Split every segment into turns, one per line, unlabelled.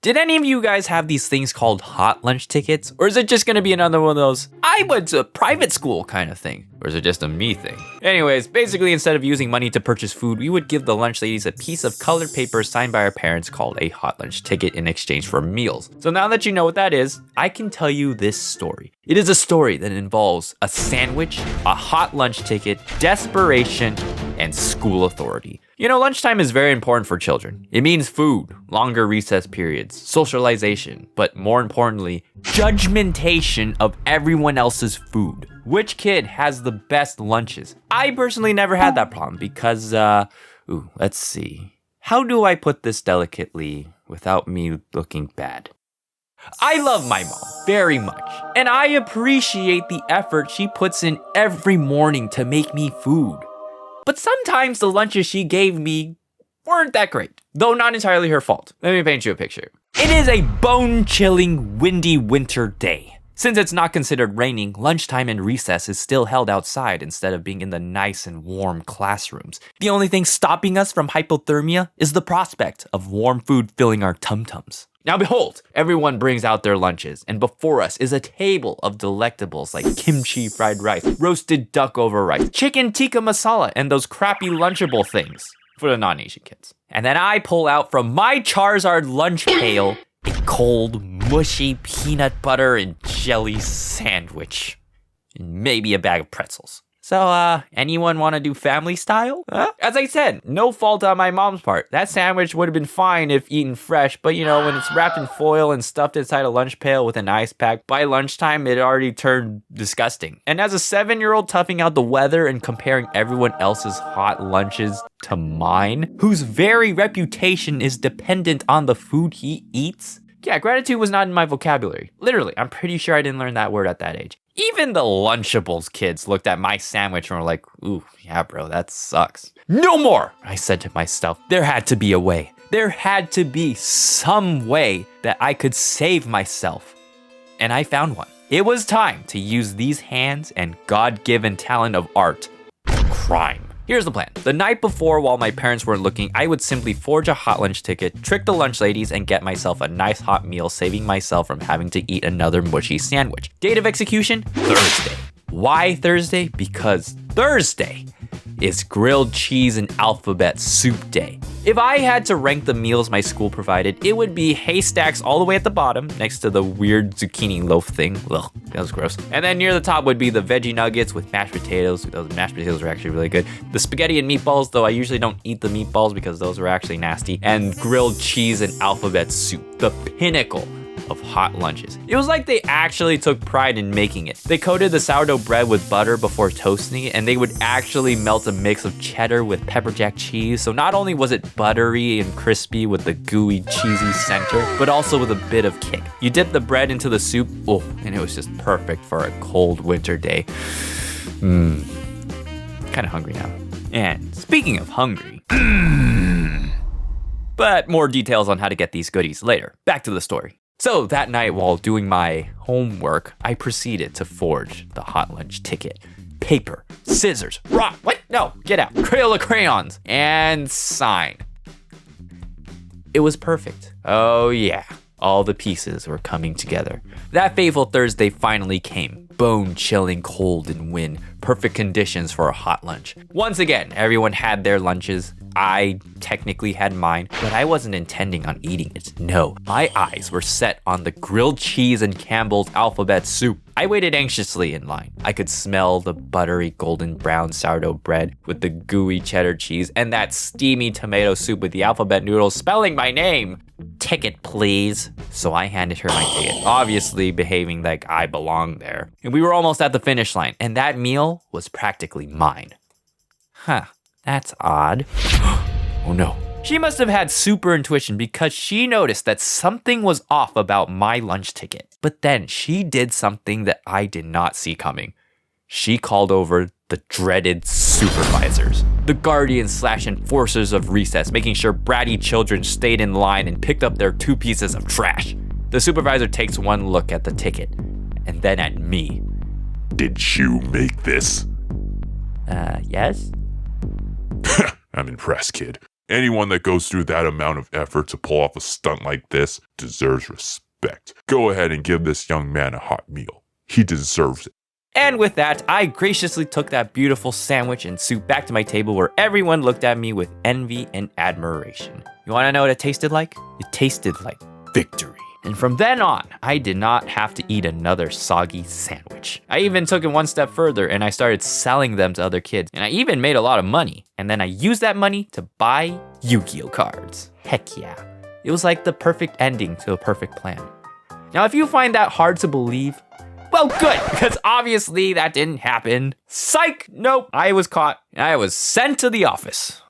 Did any of you guys have these things called hot lunch tickets? Or is it just gonna be another one of those, I went to a private school kind of thing? Or is it just a me thing? Anyways, basically instead of using money to purchase food, we would give the lunch ladies a piece of colored paper signed by our parents called a hot lunch ticket in exchange for meals. So now that you know what that is, I can tell you this story. It is a story that involves a sandwich, a hot lunch ticket, desperation, and school authority. You know, lunchtime is very important for children. It means food, longer recess periods, socialization, but more importantly, judgmentation of everyone else's food. Which kid has the best lunches? I personally never had that problem because, let's see. How do I put this delicately without me looking bad? I love my mom very much, and I appreciate the effort she puts in every morning to make me food. But sometimes the lunches she gave me weren't that great, though not entirely her fault. Let me paint you a picture. It is a bone-chilling, windy winter day. Since it's not considered raining, lunchtime and recess is still held outside instead of being in the nice and warm classrooms. The only thing stopping us from hypothermia is the prospect of warm food filling our tum-tums. Now behold, everyone brings out their lunches, and before us is a table of delectables like kimchi fried rice, roasted duck over rice, chicken tikka masala, and those crappy Lunchable things for the non-Asian kids. And then I pull out from my Charizard lunch pail a cold, mushy peanut butter and jelly sandwich, and maybe a bag of pretzels. So, anyone want to do family style? Huh? As I said, no fault on my mom's part. That sandwich would have been fine if eaten fresh, but you know, when it's wrapped in foil and stuffed inside a lunch pail with an ice pack, by lunchtime, it already turned disgusting. And as a 7-year-old toughing out the weather and comparing everyone else's hot lunches to mine, whose very reputation is dependent on the food he eats, yeah, gratitude was not in my vocabulary. Literally, I'm pretty sure I didn't learn that word at that age. Even the Lunchables kids looked at my sandwich and were like, ooh, yeah, bro, that sucks. No more, I said to myself. There had to be a way. There had to be some way that I could save myself. And I found one. It was time to use these hands and God-given talent of art for crime. Here's the plan. The night before, while my parents weren't looking, I would simply forge a hot lunch ticket, trick the lunch ladies, and get myself a nice hot meal, saving myself from having to eat another mushy sandwich. Date of execution? Thursday. Why Thursday? Because Thursday is grilled cheese and alphabet soup day. If I had to rank the meals my school provided, it would be haystacks all the way at the bottom, next to the weird zucchini loaf thing. Ugh, that was gross. And then near the top would be the veggie nuggets with mashed potatoes. Those mashed potatoes are actually really good. The spaghetti and meatballs, though I usually don't eat the meatballs because those were actually nasty. And grilled cheese and alphabet soup, the pinnacle of hot lunches. It was like they actually took pride in making it. They coated the sourdough bread with butter before toasting it, and they would actually melt a mix of cheddar with pepper jack cheese. So not only was it buttery and crispy with the gooey, cheesy center, but also with a bit of kick. You dip the bread into the soup, and it was just perfect for a cold winter day. Kind of hungry now. And speaking of hungry, but more details on how to get these goodies later. Back to the story. So that night while doing my homework, I proceeded to forge the hot lunch ticket. Paper, scissors, rock, what? No, get out. Crayola crayons, and sign. It was perfect. Oh yeah, all the pieces were coming together. That fateful Thursday finally came. Bone-chilling cold and wind, perfect conditions for a hot lunch. Once again, everyone had their lunches. I technically had mine, but I wasn't intending on eating it. No, my eyes were set on the grilled cheese and Campbell's alphabet soup. I waited anxiously in line. I could smell the buttery golden brown sourdough bread with the gooey cheddar cheese and that steamy tomato soup with the alphabet noodles spelling my name. Ticket, please. So I handed her my ticket, obviously behaving like I belonged there. And we were almost at the finish line, and that meal was practically mine. Huh. That's odd. Oh no. She must have had super intuition because she noticed that something was off about my lunch ticket. But then she did something that I did not see coming. She called over the dreaded supervisors, the guardians / enforcers of recess, making sure bratty children stayed in line and picked up their 2 pieces of trash. The supervisor takes one look at the ticket and then at me.
Did you make this?
Yes?
I'm impressed, kid. Anyone that goes through that amount of effort to pull off a stunt like this deserves respect. Go ahead and give this young man a hot meal. He deserves it.
And with that, I graciously took that beautiful sandwich and soup back to my table where everyone looked at me with envy and admiration. You wanna know what it tasted like? It tasted like victory. And from then on, I did not have to eat another soggy sandwich. I even took it one step further and I started selling them to other kids. And I even made a lot of money. And then I used that money to buy Yu-Gi-Oh cards. Heck yeah. It was like the perfect ending to a perfect plan. Now, if you find that hard to believe, well, good, because obviously that didn't happen. Psych! Nope, I was caught and I was sent to the office.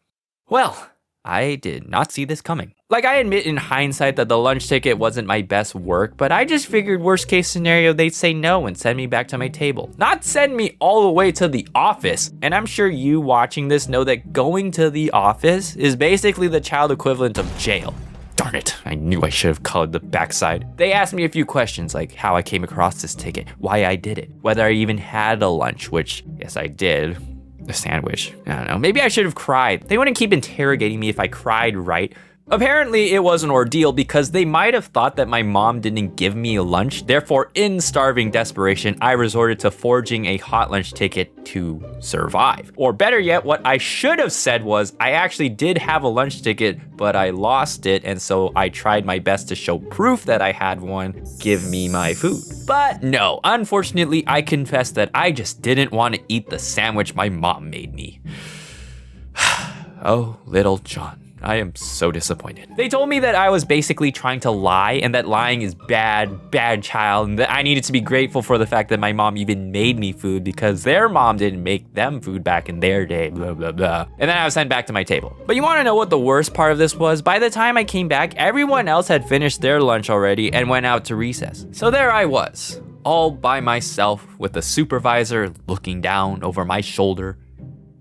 Well, I did not see this coming. Like, I admit in hindsight that the lunch ticket wasn't my best work, but I just figured worst case scenario, they'd say no and send me back to my table. Not send me all the way to the office. And I'm sure you watching this know that going to the office is basically the child equivalent of jail. Darn it, I knew I should have colored the backside. They asked me a few questions like how I came across this ticket, why I did it, whether I even had a lunch, which, yes, I did. A sandwich, I don't know, maybe I should have cried. They wouldn't keep interrogating me if I cried, right? Apparently, it was an ordeal because they might have thought that my mom didn't give me a lunch. Therefore, in starving desperation, I resorted to forging a hot lunch ticket to survive. Or better yet, what I should have said was, I actually did have a lunch ticket, but I lost it, and so I tried my best to show proof that I had one. Give me my food. But no, unfortunately, I confess that I just didn't want to eat the sandwich my mom made me. Oh, little John. I am so disappointed. They told me that I was basically trying to lie and that lying is bad child, and that I needed to be grateful for the fact that my mom even made me food because their mom didn't make them food back in their day, blah, blah, blah. And then I was sent back to my table. But you wanna know what the worst part of this was? By the time I came back, everyone else had finished their lunch already and went out to recess. So there I was, all by myself with the supervisor looking down over my shoulder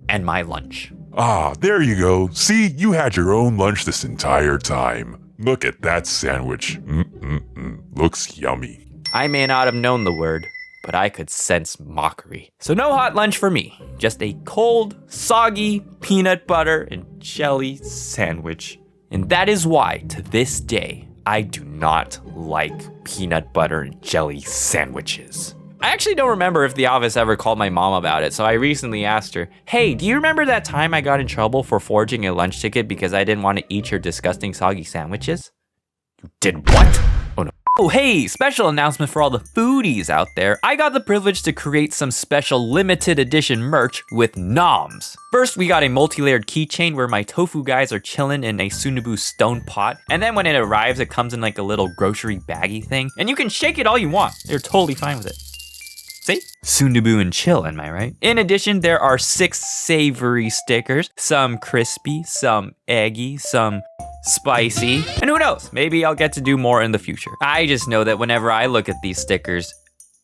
and my lunch.
Ah, there you go. See, you had your own lunch this entire time. Look at that sandwich. Looks yummy.
I may not have known the word, but I could sense mockery. So no hot lunch for me, just a cold, soggy peanut butter and jelly sandwich. And that is why, to this day, I do not like peanut butter and jelly sandwiches. I actually don't remember if the office ever called my mom about it, so I recently asked her, hey, do you remember that time I got in trouble for forging a lunch ticket because I didn't want to eat your disgusting soggy sandwiches? You did what? Oh no. Oh hey, special announcement for all the foodies out there. I got the privilege to create some special limited edition merch with NOMS. First, we got a multi-layered keychain where my tofu guys are chilling in a Sunabu stone pot. And then when it arrives, it comes in like a little grocery baggy thing. And you can shake it all you want. They're totally fine with it. See? Sunabu and chill, am I right? In addition, there are 6 savory stickers, some crispy, some eggy, some spicy, and who knows, maybe I'll get to do more in the future. I just know that whenever I look at these stickers,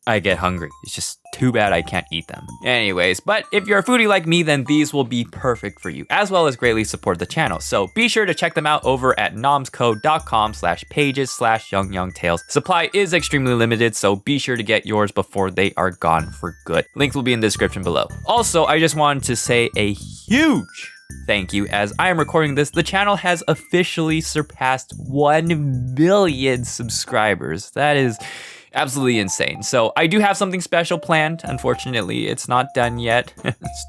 I get hungry. It's just too bad I can't eat them. Anyways, but if you're a foodie like me, then these will be perfect for you, as well as greatly support the channel. So be sure to check them out over at nomsco.com/pages/youngyongtales. Supply is extremely limited, so be sure to get yours before they are gone for good. Links will be in the description below. Also, I just wanted to say a huge thank you. As I am recording this, the channel has officially surpassed 1 million subscribers. That is absolutely insane. So I do have something special planned. Unfortunately, it's not done yet.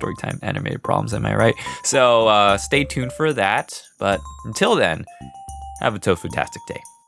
Storytime animated problems, am I right? So stay tuned for that. But until then, have a tofu-tastic day.